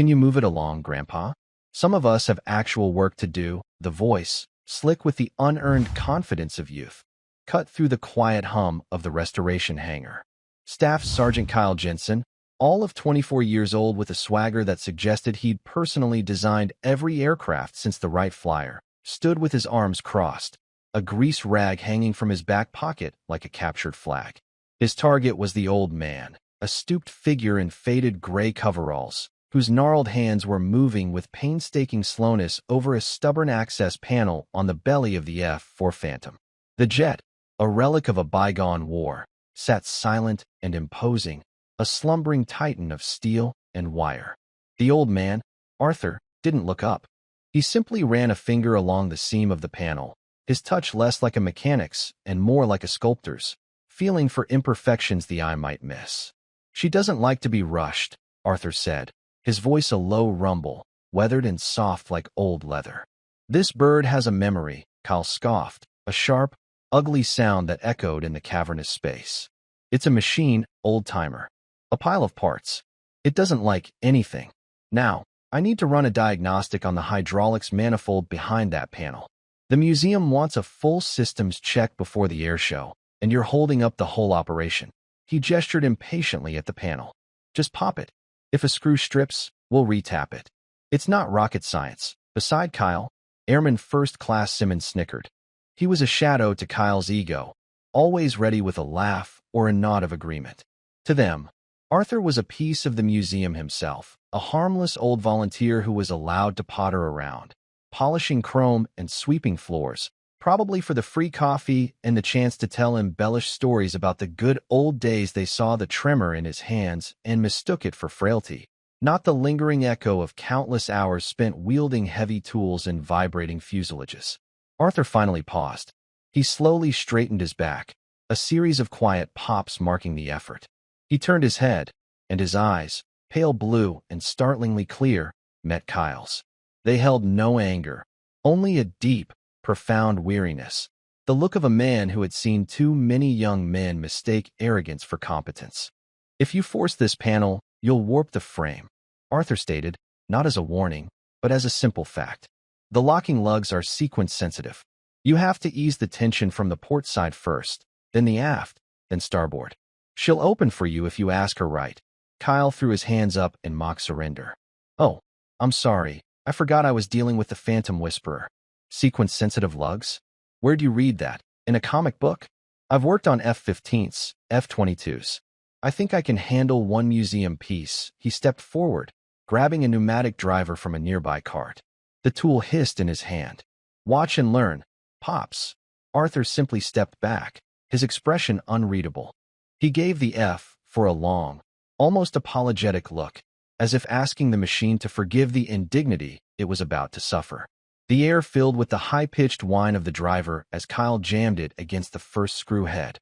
Can you move it along, Grandpa? Some of us have actual work to do. The voice, slick with the unearned confidence of youth, cut through the quiet hum of the restoration hangar. Staff Sergeant Kyle Jensen, all of 24 years old with a swagger that suggested he'd personally designed every aircraft since the Wright Flyer, stood with his arms crossed, a grease rag hanging from his back pocket like a captured flag. His target was the old man, a stooped figure in faded gray coveralls, whose gnarled hands were moving with painstaking slowness over a stubborn access panel on the belly of the F-4 Phantom. The jet, a relic of a bygone war, sat silent and imposing, a slumbering titan of steel and wire. The old man, Arthur, didn't look up. He simply ran a finger along the seam of the panel, his touch less like a mechanic's and more like a sculptor's, feeling for imperfections the eye might miss. "She doesn't like to be rushed," Arthur said, his voice a low rumble, weathered and soft like old leather. "This bird has a memory," Kyle scoffed, a sharp, ugly sound that echoed in the cavernous space. "It's a machine, old-timer. A pile of parts. It doesn't like anything. Now, I need to run a diagnostic on the hydraulics manifold behind that panel. The museum wants a full systems check before the air show, and you're holding up the whole operation." He gestured impatiently at the panel. "Just pop it. If a screw strips, we'll retap it. It's not rocket science." Beside Kyle, Airman First Class Simmons snickered. He was a shadow to Kyle's ego, always ready with a laugh or a nod of agreement. To them, Arthur was a piece of the museum himself, a harmless old volunteer who was allowed to potter around, polishing chrome and sweeping floors, probably for the free coffee and the chance to tell embellished stories about the good old days. They saw the tremor in his hands and mistook it for frailty, not the lingering echo of countless hours spent wielding heavy tools and vibrating fuselages. Arthur finally paused. He slowly straightened his back, a series of quiet pops marking the effort. He turned his head, and his eyes, pale blue and startlingly clear, met Kyle's. They held no anger, only a deep, profound weariness, the look of a man who had seen too many young men mistake arrogance for competence. "If you force this panel, you'll warp the frame," Arthur stated, not as a warning, but as a simple fact. "The locking lugs are sequence-sensitive. You have to ease the tension from the port side first, then the aft, then starboard. She'll open for you if you ask her right." Kyle threw his hands up in mock surrender. "Oh, I'm sorry. I forgot I was dealing with the Phantom Whisperer. Sequence-sensitive lugs? Where'd you read that? In a comic book? I've worked on F-15s, F-22s. I think I can handle one museum piece." He stepped forward, grabbing a pneumatic driver from a nearby cart. The tool hissed in his hand. "Watch and learn, Pops." Arthur simply stepped back, his expression unreadable. He gave the F-4 a long, almost apologetic look, as if asking the machine to forgive the indignity it was about to suffer. The air filled with the high-pitched whine of the driver as Kyle jammed it against the first screw head.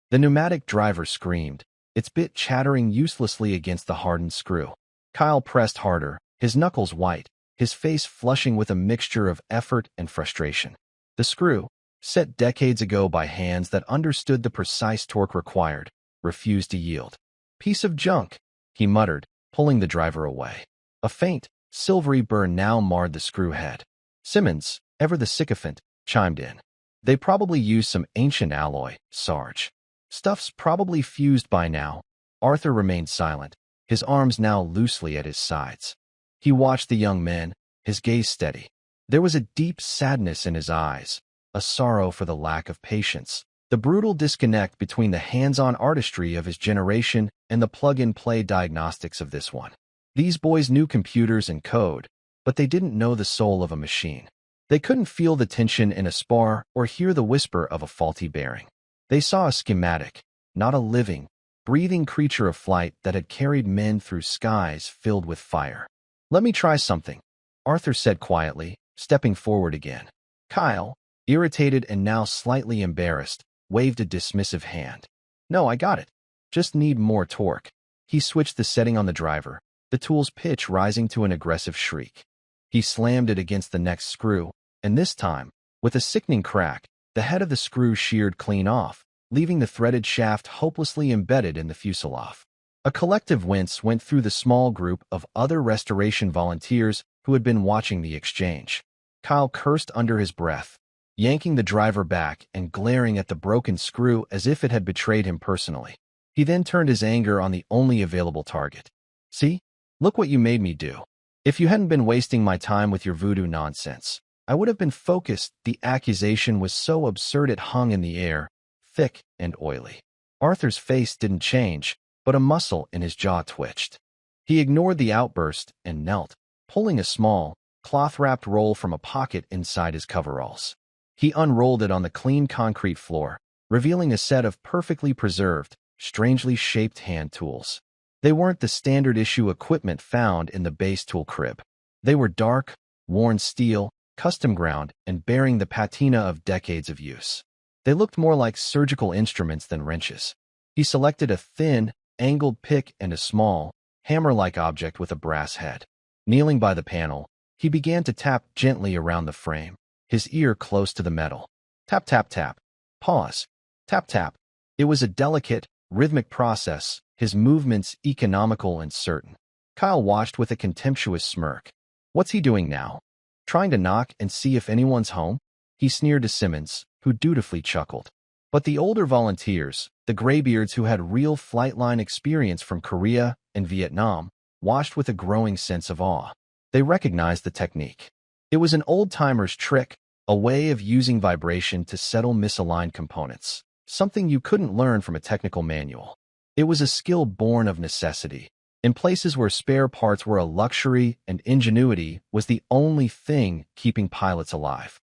The pneumatic driver screamed, its bit chattering uselessly against the hardened screw. Kyle pressed harder, his knuckles white, his face flushing with a mixture of effort and frustration. The screw, set decades ago by hands that understood the precise torque required, refused to yield. "Piece of junk," he muttered, pulling the driver away. A faint, silvery burn now marred the screw head. Simmons, ever the sycophant, chimed in. "They probably used some ancient alloy, Sarge. Stuff's probably fused by now." Arthur remained silent, his arms now loosely at his sides. He watched the young man, his gaze steady. There was a deep sadness in his eyes, a sorrow for the lack of patience, the brutal disconnect between the hands-on artistry of his generation and the plug-and-play diagnostics of this one. These boys knew computers and code, but they didn't know the soul of a machine. They couldn't feel the tension in a spar or hear the whisper of a faulty bearing. They saw a schematic, not a living, breathing creature of flight that had carried men through skies filled with fire. "Let me try something," Arthur said quietly, stepping forward again. Kyle, irritated and now slightly embarrassed, waved a dismissive hand. "No, I got it. Just need more torque." He switched the setting on the driver, the tool's pitch rising to an aggressive shriek. He slammed it against the next screw, and this time, with a sickening crack, the head of the screw sheared clean off, leaving the threaded shaft hopelessly embedded in the fuselage. A collective wince went through the small group of other restoration volunteers who had been watching the exchange. Kyle cursed under his breath, yanking the driver back and glaring at the broken screw as if it had betrayed him personally. He then turned his anger on the only available target. "See? Look what you made me do. If you hadn't been wasting my time with your voodoo nonsense, I would have been focused." The accusation was so absurd it hung in the air, thick and oily. Arthur's face didn't change, but a muscle in his jaw twitched. He ignored the outburst and knelt, pulling a small, cloth-wrapped roll from a pocket inside his coveralls. He unrolled it on the clean concrete floor, revealing a set of perfectly preserved, strangely shaped hand tools. They weren't the standard-issue equipment found in the base tool crib. They were dark, worn steel, custom-ground, and bearing the patina of decades of use. They looked more like surgical instruments than wrenches. He selected a thin, angled pick and a small, hammer-like object with a brass head. Kneeling by the panel, he began to tap gently around the frame, his ear close to the metal. Tap, tap, tap. Pause. Tap, tap. It was a delicate, rhythmic process, his movements economical and certain. Kyle watched with a contemptuous smirk. What's he doing now? Trying to knock and see if anyone's home? He sneered to Simmons, who dutifully chuckled. But the older volunteers, the graybeards who had real flight line experience from Korea and Vietnam, watched with a growing sense of awe. They recognized the technique. It was an old-timer's trick, a way of using vibration to settle misaligned components, something you couldn't learn from a technical manual. It was a skill born of necessity, in places where spare parts were a luxury and ingenuity was the only thing keeping pilots alive.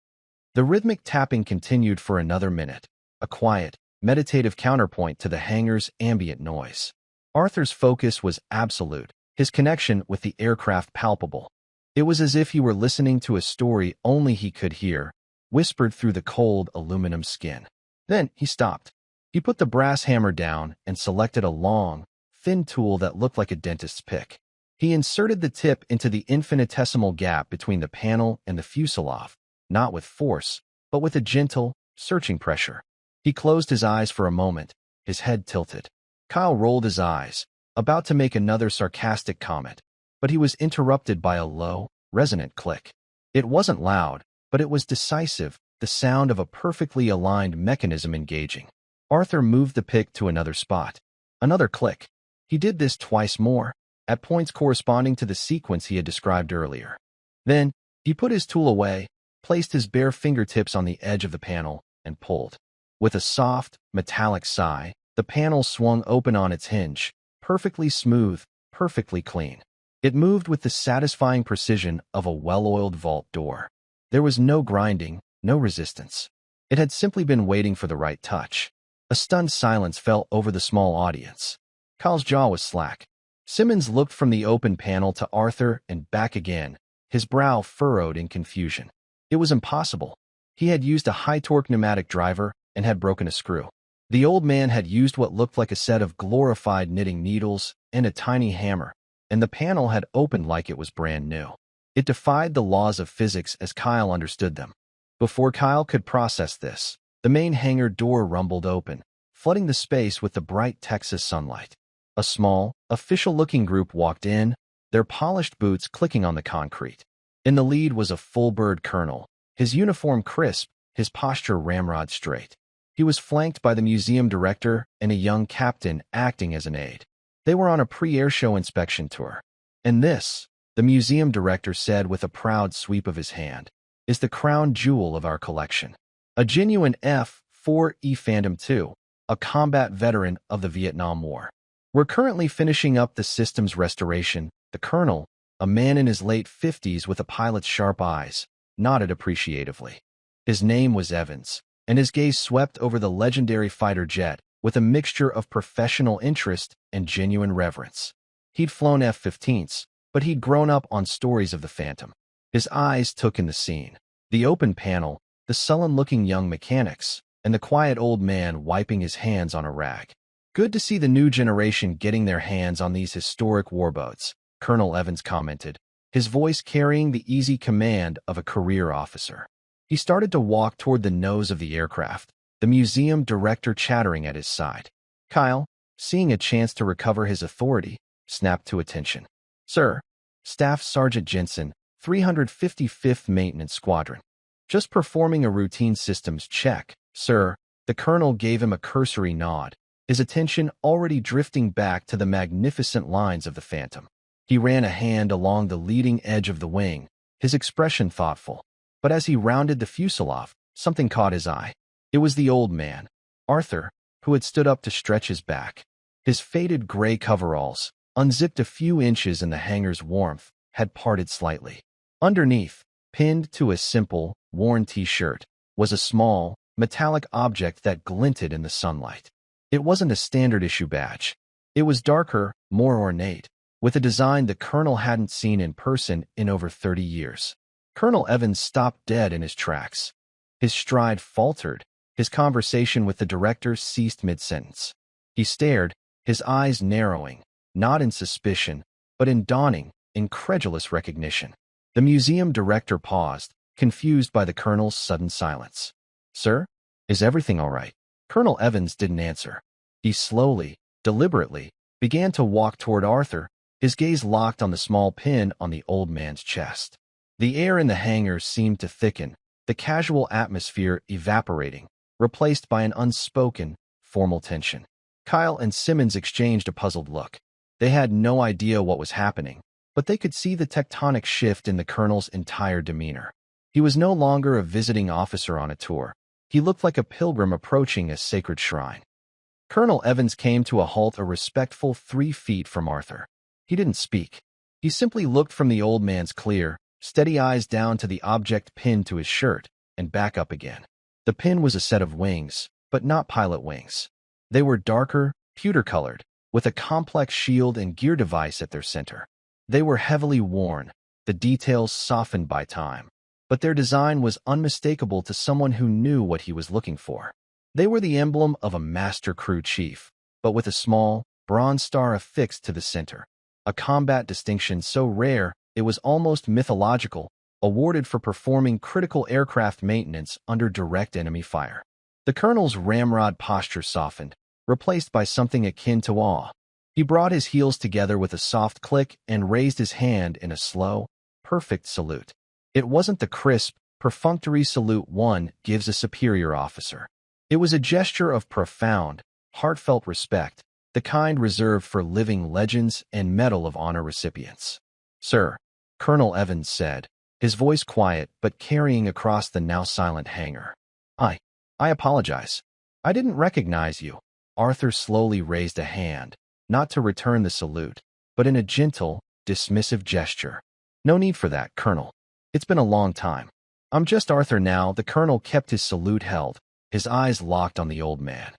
The rhythmic tapping continued for another minute, a quiet, meditative counterpoint to the hangar's ambient noise. Arthur's focus was absolute, his connection with the aircraft palpable. It was as if he were listening to a story only he could hear, whispered through the cold aluminum skin. Then he stopped. He put the brass hammer down and selected a long, thin tool that looked like a dentist's pick. He inserted the tip into the infinitesimal gap between the panel and the fuselage, not with force, but with a gentle, searching pressure. He closed his eyes for a moment, his head tilted. Kyle rolled his eyes, about to make another sarcastic comment, but he was interrupted by a low, resonant click. It wasn't loud, but it was decisive, the sound of a perfectly aligned mechanism engaging. Arthur moved the pick to another spot. Another click. He did this twice more, at points corresponding to the sequence he had described earlier. Then, he put his tool away, placed his bare fingertips on the edge of the panel, and pulled. With a soft, metallic sigh, the panel swung open on its hinge, perfectly smooth, perfectly clean. It moved with the satisfying precision of a well-oiled vault door. There was no grinding, no resistance. It had simply been waiting for the right touch. A stunned silence fell over the small audience. Kyle's jaw was slack. Simmons looked from the open panel to Arthur and back again, his brow furrowed in confusion. It was impossible. He had used a high-torque pneumatic driver and had broken a screw. The old man had used what looked like a set of glorified knitting needles and a tiny hammer, and the panel had opened like it was brand new. It defied the laws of physics as Kyle understood them. Before Kyle could process this, the main hangar door rumbled open, flooding the space with the bright Texas sunlight. A small, official-looking group walked in, their polished boots clicking on the concrete. In the lead was a full-bird colonel, his uniform crisp, his posture ramrod straight. He was flanked by the museum director and a young captain acting as an aide. They were on a pre-air show inspection tour. And this, the museum director said with a proud sweep of his hand, is the crown jewel of our collection. A genuine F-4 Phantom II, a combat veteran of the Vietnam War. We're currently finishing up the system's restoration. The colonel, a man in his late 50s with a pilot's sharp eyes, nodded appreciatively. His name was Evans, and his gaze swept over the legendary fighter jet with a mixture of professional interest and genuine reverence. He'd flown F-15s, but he'd grown up on stories of the Phantom. His eyes took in the scene. The open panel, the sullen-looking young mechanics, and the quiet old man wiping his hands on a rag. Good to see the new generation getting their hands on these historic warboats, Colonel Evans commented, his voice carrying the easy command of a career officer. He started to walk toward the nose of the aircraft, the museum director chattering at his side. Kyle, seeing a chance to recover his authority, snapped to attention. Sir, Staff Sergeant Jensen, 355th Maintenance Squadron. Just performing a routine systems check, sir. The colonel gave him a cursory nod, his attention already drifting back to the magnificent lines of the Phantom. He ran a hand along the leading edge of the wing, his expression thoughtful. But as he rounded the fuselage, something caught his eye. It was the old man, Arthur, who had stood up to stretch his back. His faded gray coveralls, unzipped a few inches in the hangar's warmth, had parted slightly. Underneath, pinned to a simple, worn t-shirt, was a small, metallic object that glinted in the sunlight. It wasn't a standard-issue badge. It was darker, more ornate, with a design the colonel hadn't seen in person in over 30 years. Colonel Evans stopped dead in his tracks. His stride faltered. His conversation with the director ceased mid-sentence. He stared, his eyes narrowing, not in suspicion, but in dawning, incredulous recognition. The museum director paused, confused by the colonel's sudden silence. Sir, is everything all right? Colonel Evans didn't answer. He slowly, deliberately, began to walk toward Arthur, his gaze locked on the small pin on the old man's chest. The air in the hangar seemed to thicken, the casual atmosphere evaporating, replaced by an unspoken, formal tension. Kyle and Simmons exchanged a puzzled look. They had no idea what was happening, but they could see the tectonic shift in the colonel's entire demeanor. He was no longer a visiting officer on a tour. He looked like a pilgrim approaching a sacred shrine. Colonel Evans came to a halt a respectful 3 feet from Arthur. He didn't speak. He simply looked from the old man's clear, steady eyes down to the object pinned to his shirt, and back up again. The pin was a set of wings, but not pilot wings. They were darker, pewter-colored, with a complex shield and gear device at their center. They were heavily worn, the details softened by time, but their design was unmistakable to someone who knew what he was looking for. They were the emblem of a master crew chief, but with a small, bronze star affixed to the center, a combat distinction so rare it was almost mythological, awarded for performing critical aircraft maintenance under direct enemy fire. The colonel's ramrod posture softened, replaced by something akin to awe. He brought his heels together with a soft click and raised his hand in a slow, perfect salute. It wasn't the crisp, perfunctory salute one gives a superior officer. It was a gesture of profound, heartfelt respect, the kind reserved for living legends and Medal of Honor recipients. Sir, Colonel Evans said, his voice quiet but carrying across the now silent hangar. I apologize. I didn't recognize you. Arthur slowly raised a hand, not to return the salute, but in a gentle, dismissive gesture. No need for that, Colonel. It's been a long time. I'm just Arthur now. The colonel kept his salute held, his eyes locked on the old man.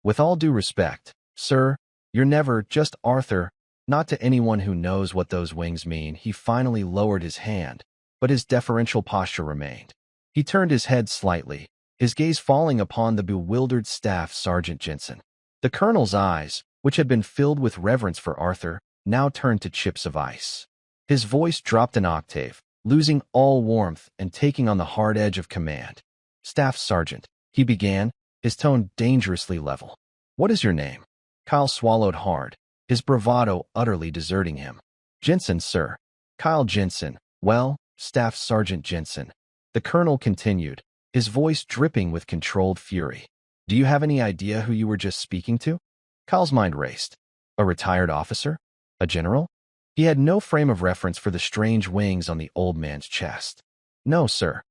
With all due respect, sir, you're never just Arthur. Not to anyone who knows what those wings mean. He finally lowered his hand, but his deferential posture remained. He turned his head slightly, his gaze falling upon the bewildered Staff Sergeant Jensen. The colonel's eyes, which had been filled with reverence for Arthur, now turned to chips of ice. His voice dropped an octave, losing all warmth and taking on the hard edge of command. Staff Sergeant, he began, his tone dangerously level. What is your name? Kyle swallowed hard, his bravado utterly deserting him. Jensen, sir. Kyle Jensen. Well, Staff Sergeant Jensen. The colonel continued, his voice dripping with controlled fury. Do you have any idea who you were just speaking to? Kyle's mind raced. A retired officer? A general? He had no frame of reference for the strange wings on the old man's chest. No, sir.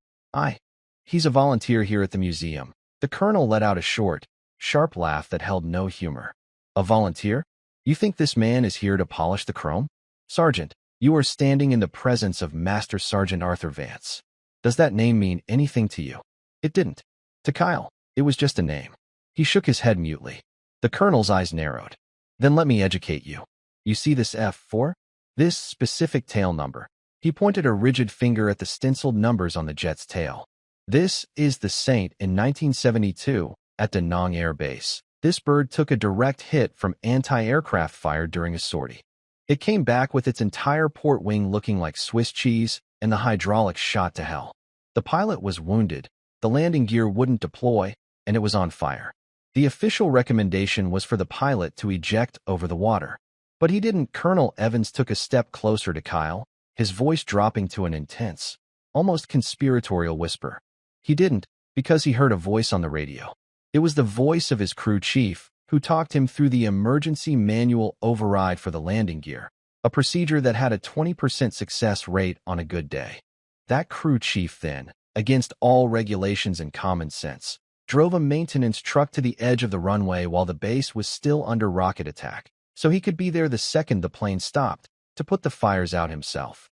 He's a volunteer here at the museum. The colonel let out a short, sharp laugh that held no humor. A volunteer? You think this man is here to polish the chrome? Sergeant, you are standing in the presence of Master Sergeant Arthur Vance. Does that name mean anything to you? It didn't. To Kyle, it was just a name. He shook his head mutely. The colonel's eyes narrowed. Then let me educate you. You see this F-4? This specific tail number. He pointed a rigid finger at the stenciled numbers on the jet's tail. This is the Saint in 1972 at Da Nang Air Base. This bird took a direct hit from anti-aircraft fire during a sortie. It came back with its entire port wing looking like Swiss cheese and the hydraulics shot to hell. The pilot was wounded, the landing gear wouldn't deploy, and it was on fire. The official recommendation was for the pilot to eject over the water. But he didn't. Colonel Evans took a step closer to Kyle, his voice dropping to an intense, almost conspiratorial whisper. He didn't, because he heard a voice on the radio. It was the voice of his crew chief, who talked him through the emergency manual override for the landing gear, a procedure that had a 20% success rate on a good day. That crew chief then, against all regulations and common sense, drove a maintenance truck to the edge of the runway while the base was still under rocket attack, so he could be there the second the plane stopped, to put the fires out himself.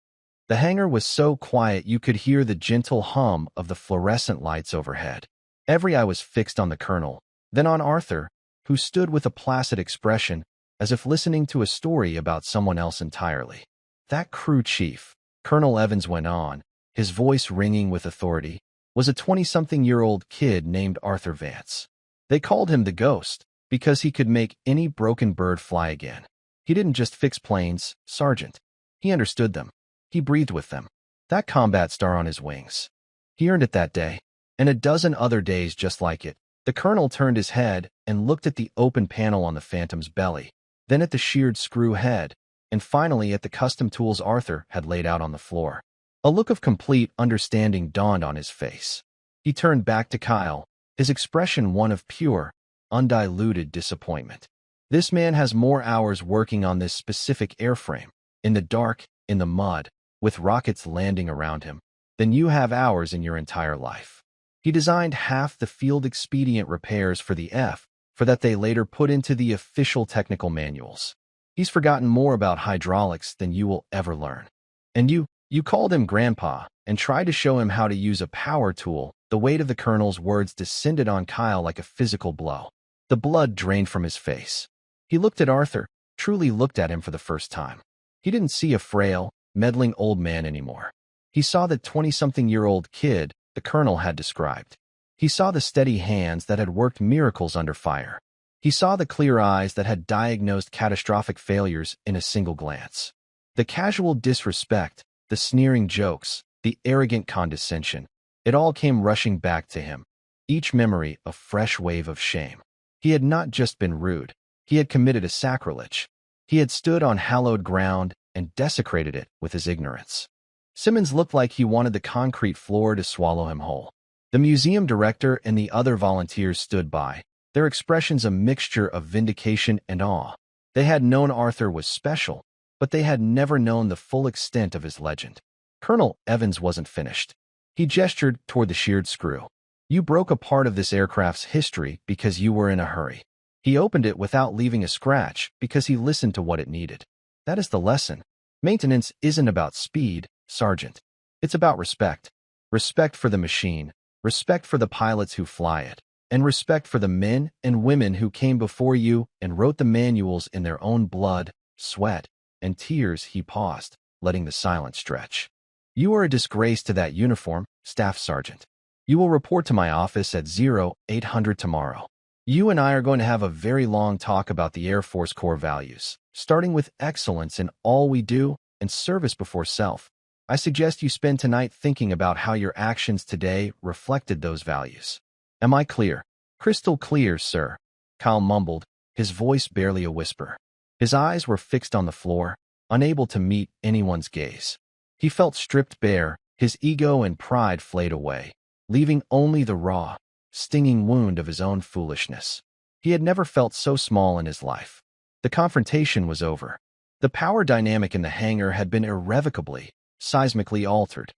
The hangar was so quiet you could hear the gentle hum of the fluorescent lights overhead. Every eye was fixed on the colonel, then on Arthur, who stood with a placid expression, as if listening to a story about someone else entirely. That crew chief, Colonel Evans went on, his voice ringing with authority, was a 20-something-year-old kid named Arthur Vance. They called him the Ghost, because he could make any broken bird fly again. He didn't just fix planes, Sergeant. He understood them. He breathed with them. That combat star on his wings. He earned it that day, and a dozen other days just like it. The colonel turned his head and looked at the open panel on the Phantom's belly, then at the sheared screw head, and finally at the custom tools Arthur had laid out on the floor. A look of complete understanding dawned on his face. He turned back to Kyle, his expression one of pure, undiluted disappointment. This man has more hours working on this specific airframe, in the dark, in the mud, with rockets landing around him, than you have hours in your entire life. He designed half the field expedient repairs for the F-4 that they later put into the official technical manuals. He's forgotten more about hydraulics than you will ever learn. And you called him Grandpa and tried to show him how to use a power tool. The weight of the colonel's words descended on Kyle like a physical blow. The blood drained from his face. He looked at Arthur, truly looked at him for the first time. He didn't see a frail, meddling old man anymore. He saw the 20-something-year-old kid the colonel had described. He saw the steady hands that had worked miracles under fire. He saw the clear eyes that had diagnosed catastrophic failures in a single glance. The casual disrespect, the sneering jokes, the arrogant condescension, it all came rushing back to him, each memory a fresh wave of shame. He had not just been rude. He had committed a sacrilege. He had stood on hallowed ground and desecrated it with his ignorance. Simmons looked like he wanted the concrete floor to swallow him whole. The museum director and the other volunteers stood by, their expressions a mixture of vindication and awe. They had known Arthur was special, but they had never known the full extent of his legend. Colonel Evans wasn't finished. He gestured toward the sheared screw. You broke a part of this aircraft's history because you were in a hurry. He opened it without leaving a scratch because he listened to what it needed. That is the lesson. Maintenance isn't about speed, Sergeant. It's about respect. Respect for the machine, respect for the pilots who fly it, and respect for the men and women who came before you and wrote the manuals in their own blood, sweat, and tears. He paused, letting the silence stretch. You are a disgrace to that uniform, Staff Sergeant. You will report to my office at 0800 tomorrow. You and I are going to have a very long talk about the Air Force core values, starting with excellence in all we do and service before self. I suggest you spend tonight thinking about how your actions today reflected those values. Am I clear? Crystal clear, sir, Kyle mumbled, his voice barely a whisper. His eyes were fixed on the floor, unable to meet anyone's gaze. He felt stripped bare, his ego and pride flayed away, leaving only the raw, stinging wound of his own foolishness. He had never felt so small in his life. The confrontation was over. The power dynamic in the hangar had been irrevocably, seismically altered.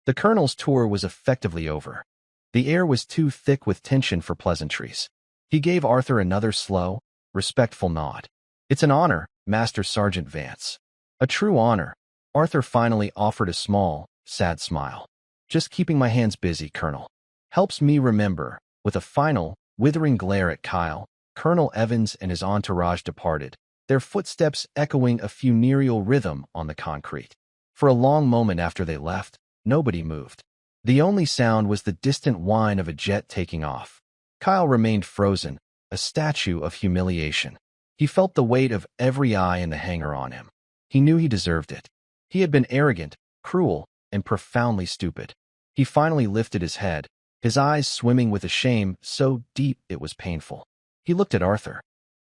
The colonel's tour was effectively over. The air was too thick with tension for pleasantries. He gave Arthur another slow, respectful nod. It's an honor, Master Sergeant Vance. A true honor. Arthur finally offered a small, sad smile. Just keeping my hands busy, Colonel. Helps me remember. With a final, withering glare at Kyle, Colonel Evans and his entourage departed, their footsteps echoing a funereal rhythm on the concrete. For a long moment after they left, nobody moved. The only sound was the distant whine of a jet taking off. Kyle remained frozen, a statue of humiliation. He felt the weight of every eye in the hangar on him. He knew he deserved it. He had been arrogant, cruel, and profoundly stupid. He finally lifted his head, his eyes swimming with a shame so deep it was painful. He looked at Arthur.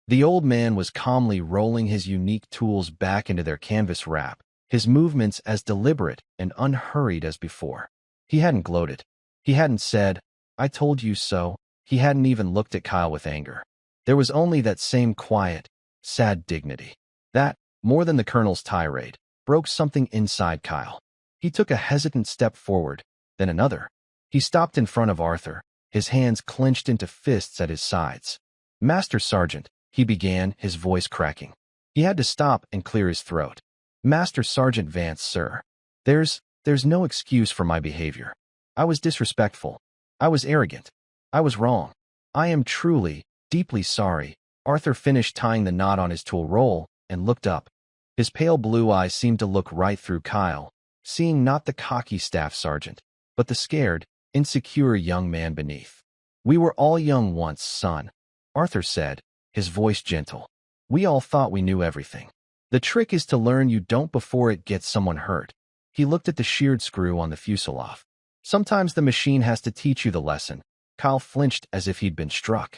The old man was calmly rolling his unique tools back into their canvas wrap, his movements as deliberate and unhurried as before. He hadn't gloated. He hadn't said, "I told you so." He hadn't even looked at Kyle with anger. There was only that same quiet, sad dignity. That, more than the colonel's tirade, broke something inside Kyle. He took a hesitant step forward, then another. He stopped in front of Arthur, his hands clenched into fists at his sides. "Master Sergeant," he began, his voice cracking. He had to stop and clear his throat. "Master Sergeant Vance, sir. There's no excuse for my behavior. I was disrespectful. I was arrogant. I was wrong. I am truly, deeply sorry." Arthur finished tying the knot on his tool roll and looked up. His pale blue eyes seemed to look right through Kyle, seeing not the cocky staff sergeant, but the scared, insecure young man beneath. "We were all young once, son," Arthur said, his voice gentle. "We all thought we knew everything. The trick is to learn you don't before it gets someone hurt." He looked at the sheared screw on the fuselage. "Sometimes the machine has to teach you the lesson." Kyle flinched as if he'd been struck.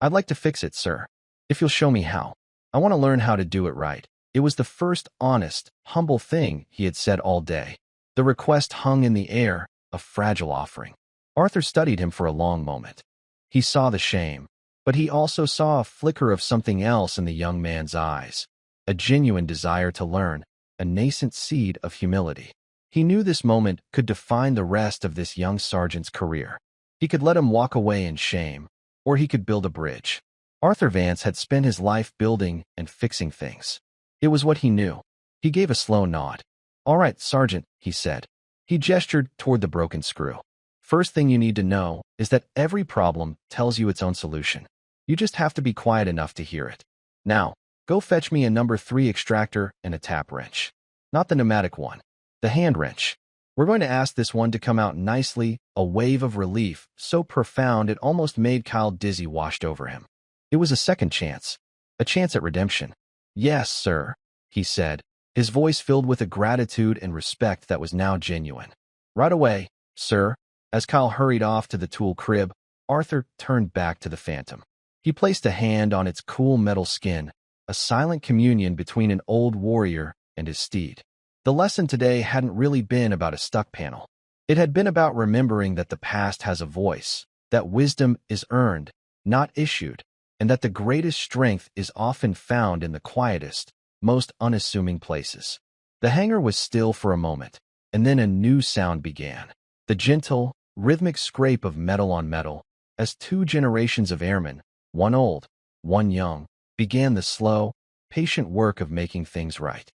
I'd like to fix it, sir. If you'll show me how. I want to learn how to do it right." It was the first honest, humble thing he had said all day. The request hung in the air, a fragile offering. Arthur studied him for a long moment. He saw the shame, but he also saw a flicker of something else in the young man's eyes, a genuine desire to learn, a nascent seed of humility. He knew this moment could define the rest of this young sergeant's career. He could let him walk away in shame, or he could build a bridge. Arthur Vance had spent his life building and fixing things. It was what he knew. He gave a slow nod. "All right, Sergeant," he said. He gestured toward the broken screw. "First thing you need to know is that every problem tells you its own solution. You just have to be quiet enough to hear it. Now, go fetch me a number 3 extractor and a tap wrench. Not the pneumatic one, the hand wrench. We're going to ask this one to come out nicely." A wave of relief, so profound it almost made Kyle dizzy, washed over him. It was a second chance, a chance at redemption. "Yes, sir," he said, his voice filled with a gratitude and respect that was now genuine. "Right away, sir." As Kyle hurried off to the tool crib, Arthur turned back to the Phantom. He placed a hand on its cool metal skin, a silent communion between an old warrior and his steed. The lesson today hadn't really been about a stuck panel. It had been about remembering that the past has a voice, that wisdom is earned, not issued, and that the greatest strength is often found in the quietest, most unassuming places. The hangar was still for a moment, and then a new sound began. The gentle, rhythmic scrape of metal on metal, as 2 generations of airmen, one old, one young, began the slow, patient work of making things right.